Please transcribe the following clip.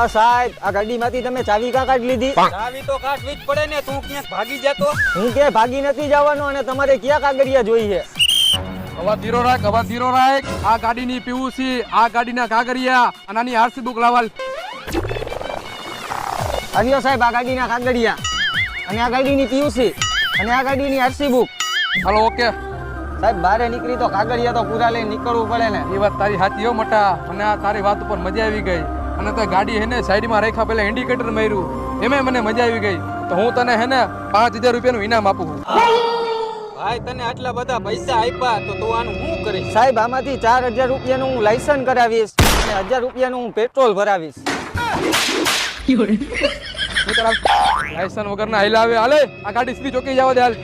સાહેબ આ ગાડીમાંથી તમે ચાવી કા કાઢી લીધી? ચાવી તો કાઢવી જ પડે ને, તું ક્યાંક ભાગી જતો. હું કે ભાગી નથી જવાનો અને તમારે ક્યાં કાગળિયા જોઈ છે? અવા ધીરો રાખ. આ ગાડીની પીયુસી, આ ગાડીના કાગળિયા અને આની આરસી બુક લાવાલ. આવ્યો સાહેબ આ ગાડીના કાગળિયા અને આ ગાડીની પીયુસી અને આ ગાડીની આરસી બુક. Hello okay. સાહેબ બારે નીકળી તો કાગળિયા તો પૂરા લઈને નીકળવું પડે ને. એ વાત તારી સાચી હો મટા, અને આ તારી વાત ઉપર મજા આવી ગઈ. અને તે ગાડી હેને સાઈડમાં રાખ્યા પહેલા ઇન્ડિકેટર માર્યું, એમાં મને મજા આવી ગઈ. તો હું તને હેને 5000 રૂપિયાનું ઇનામ આપું. ભાઈ તને આટલા બધા પૈસા આપ્યા તો તું આનું શું કરીશ? સાહેબ આમાંથી 4000 રૂપિયાનું હું લાયસન્સ કરાવીશ અને 1000 રૂપિયાનું હું પેટ્રોલ ભરાવીશ. લાયસન્સ વગરના હાલે આ ગાડી સીધી ચોકી જવા દે હાલ.